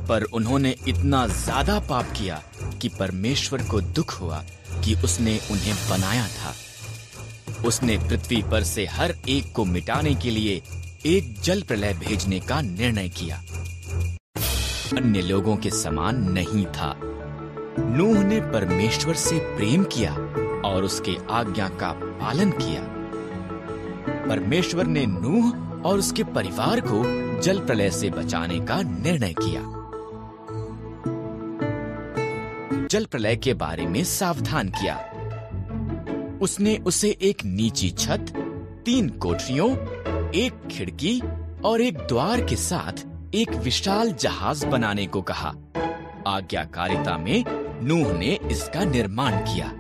पर उन्होंने इतना ज्यादा पाप किया कि परमेश्वर को दुख हुआ कि उसने उन्हें बनाया था। उसने पृथ्वी पर से हर एक को मिटाने के लिए एक जल प्रलय भेजने का निर्णय किया। अन्य लोगों के समान नहीं था। नूह ने परमेश्वर से प्रेम किया और उसके आज्ञा का पालन किया। परमेश्वर ने नूह और उसके परिवार को जल प्रलय से बचाने का निर्णय किया। जल प्रलय के बारे में सावधान किया। उसने उसे एक नीची छत, 3 कोठरियों, 1 खिड़की और एक द्वार के साथ एक विशाल जहाज बनाने को कहा। आज्ञाकारिता में नूह ने इसका निर्माण किया।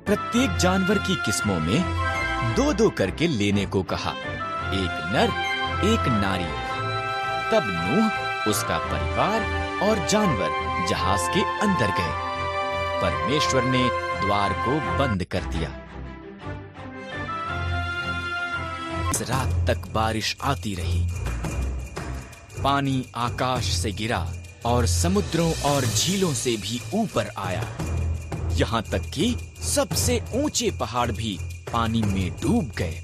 प्रत्येक जानवर की किस्मों में 2-2 करके लेने को कहा, एक नर, एक नारी। तब नूह, उसका परिवार और जानवर जहाज के अंदर गए। परमेश्वर ने द्वार को बंद कर दिया। रात तक बारिश आती रही। पानी आकाश से गिरा और समुद्रों और झीलों से भी ऊपर आया, यहाँ तक कि सबसे ऊंचे पहाड़ भी पानी में डूब गए।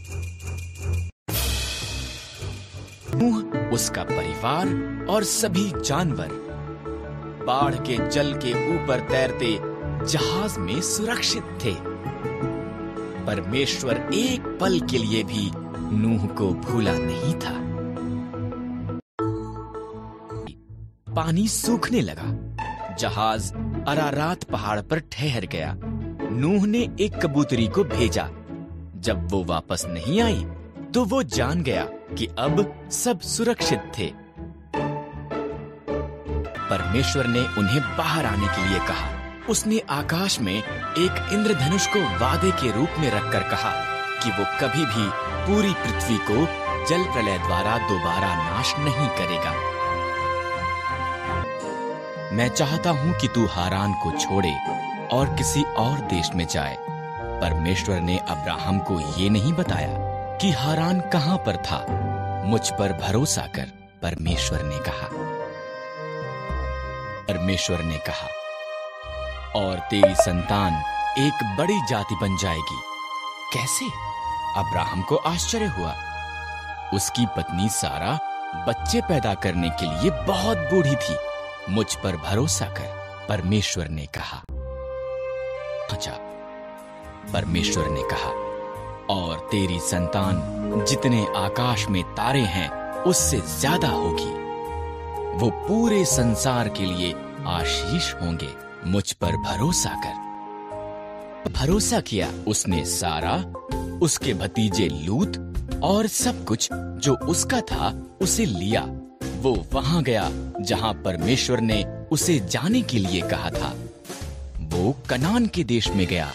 नूह, उसका परिवार और सभी जानवर बाढ़ के जल के ऊपर तैरते जहाज में सुरक्षित थे। परमेश्वर एक पल के लिए भी नूह को भूला नहीं था। पानी सूखने लगा। जहाज अरारात पहाड़ पर ठहर गया। नूह ने एक कबूतरी को भेजा। जब वो वापस नहीं आई तो वो जान गया कि अब सब सुरक्षित थे। परमेश्वर ने उन्हें बाहर आने के लिए कहा। उसने आकाश में एक इंद्रधनुष को वादे के रूप में रखकर कहा कि वो कभी भी पूरी पृथ्वी को जल प्रलय द्वारा दोबारा नाश नहीं करेगा। मैं चाहता हूं कि तू हारान को छोड़े और किसी और देश में जाए। परमेश्वर ने अब्राहम को ये नहीं बताया कि हारान कहां पर था। मुझ पर भरोसा कर, परमेश्वर ने कहा। परमेश्वर ने कहा, और तेरी संतान एक बड़ी जाति बन जाएगी। कैसे? अब्राहम को आश्चर्य हुआ। उसकी पत्नी सारा बच्चे पैदा करने के लिए बहुत बूढ़ी थी। मुझ पर भरोसा कर, परमेश्वर ने कहा। अच्छा, परमेश्वर ने कहा, और तेरी संतान जितने आकाश में तारे हैं उससे ज्यादा होगी। वो पूरे संसार के लिए आशीष होंगे। मुझ पर भरोसा कर। भरोसा किया उसने सारा, उसके भतीजे लूत और सब कुछ जो उसका था उसे लिया। वो वहां गया जहां परमेश्वर ने उसे जाने के लिए कहा था। वो कनान के देश में गया।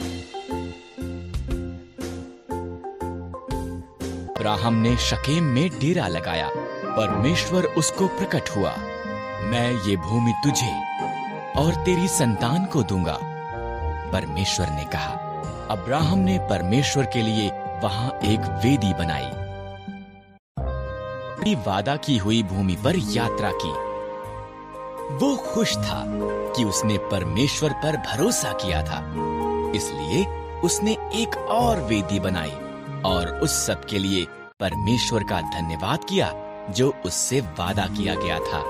अब्राहम ने शकेम में डेरा लगाया। परमेश्वर उसको प्रकट हुआ। मैं ये भूमि तुझे और तेरी संतान को दूंगा, परमेश्वर ने कहा। अब्राहम ने परमेश्वर के लिए वहां एक वेदी बनाई। वादा की हुई भूमि पर यात्रा की। वो खुश था कि उसने परमेश्वर पर भरोसा किया था, इसलिए उसने एक और वेदी बनाई और उस सब के लिए परमेश्वर का धन्यवाद किया जो उससे वादा किया गया था।